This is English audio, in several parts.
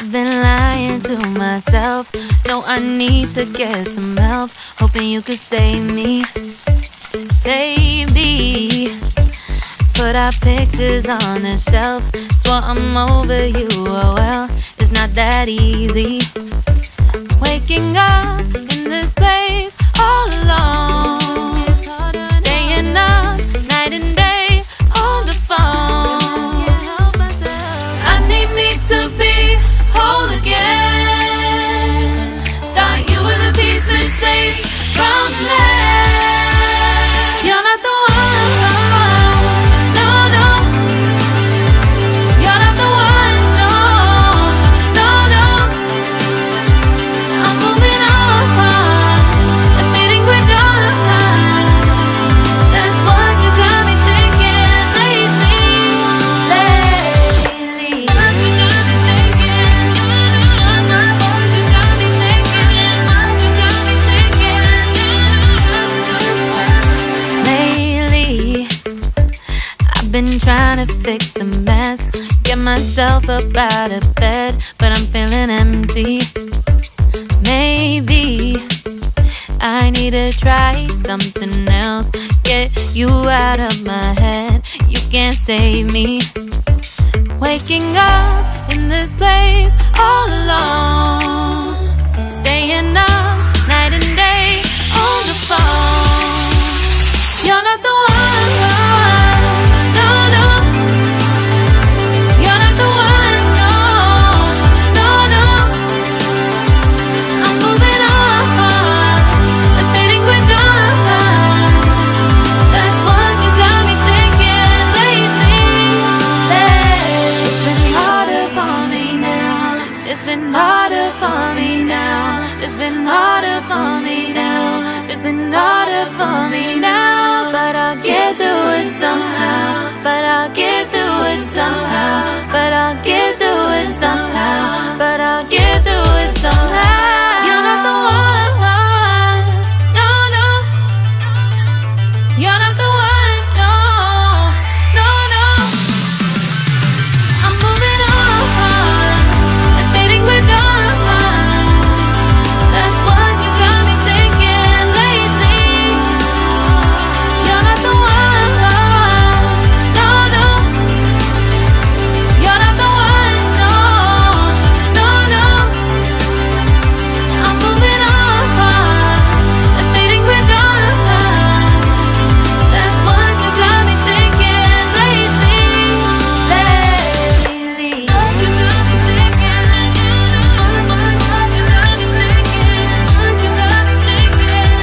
I've been lying to myself. No, I need to get some help. Hoping you could save me, baby. Put our pictures on the shelf. Swore I'm over you, oh well, it's not that easy. Waking up in this place all alone, staying up night and day on the phone. I need me to be whole again. Thought you were the piece missing from last. You're not the one, no, no. You're not the one, no, no, no. I'm moving on and meeting we're done. That's what you got me thinking lately. What you got me thinking. What you got me thinking. What you got me thinking. Lately, I've been trying to fix the mess, get myself up out of bed, but I'm feeling empty. Maybe I need to try something else. Get you out of my head, you can't save me. Waking up in this place all alone, staying up night and day on the phone. You're not the one, no, no. You're not the one, no, no, no. I'm moving on and feeling we're done. That's what you got me thinking lately. It's been harder for me now. It's been harder for me now. It's been harder for me now. It's been harder for me now. But I'll get through it somehow. But I'll get through it somehow. But I'll get through it somehow. But I'll get through it somehow. You're not the one, no, no. You're not the one, no, no, no. I'm moving on and feeling we're done. That's what you got me thinking lately. You're not the one, no, no. You're not the one, no, no, no. I'm moving on and feeling we're done. That's what you got me thinking lately. What you got me thinking. What you got me thinking. What you got me thinking. What you got me thinking.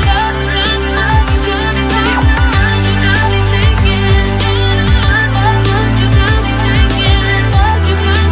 What you got me thinking. What you got me thinking. What you got me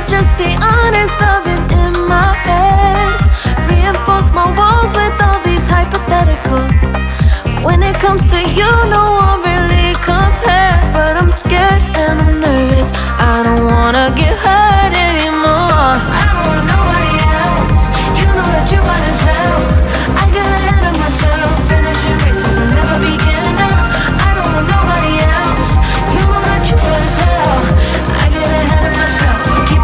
just be honest, I've been in my head. Reinforce my walls with all these hypotheticals. When it comes to you, no one really compares. But I'm scared and I'm nervous. I don't wanna get hurt anymore. I don't want nobody else. You know that you run as hell. I get ahead of myself. Finishing races and never beginning up. I don't want nobody else. You know that you feel as hell. I get ahead of myself. Keep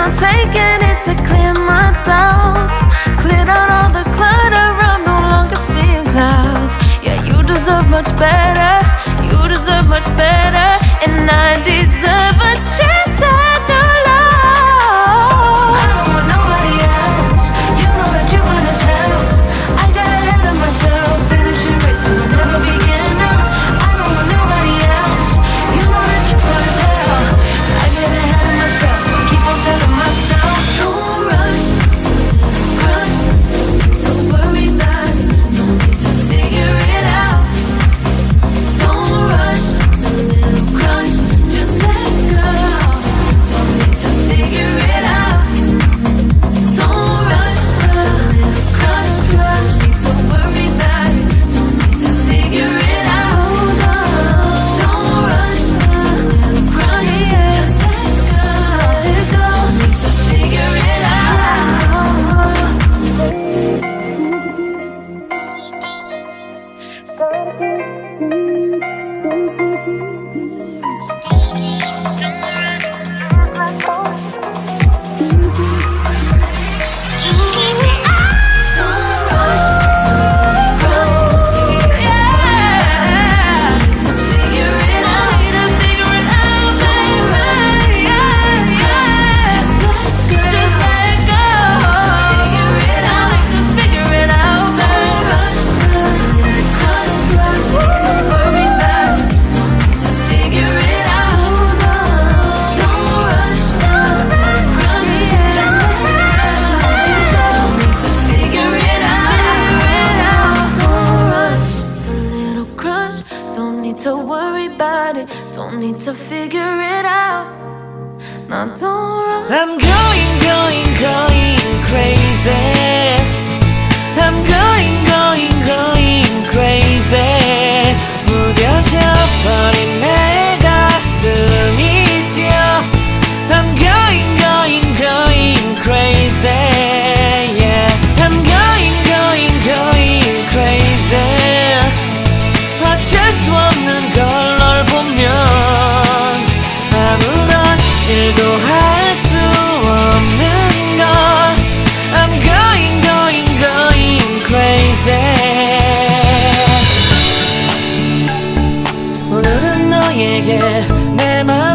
I'm taking it to clear my doubts. Cleared out all the clutter, I'm no longer seeing clouds. Yeah, you deserve much better. You deserve much better. And I deserve a chance at new love. I don't want nobody else. You know that you want as hell. I got ahead of myself. Finishing races will never begin now. I don't want nobody else. You know that you fun as hell. I get ahead of myself. Keep on telling myself, don't rush, rush. Don't worry about it. Don't need to figure it out. Don't rush. It's a little crush. Just let go. Don't need to figure it out. Don't rush. It's a little crush, crush. Need to worry about it. Don't need to figure it out. Don't rush. It's a little crush. Just let go. Don't need to figure it to worry about it. Don't need to figure it out. Now don't rush. I'm going crazy. I'm going crazy. 무뎌져 버린 내 가슴이 뛰어. I'm going crazy. Yeah. I'm going crazy. 어쩔 수 없는 걸 널 보면 아무런 일도 할 수 없는 걸. I'm going crazy. 오늘은 너에게 내 맘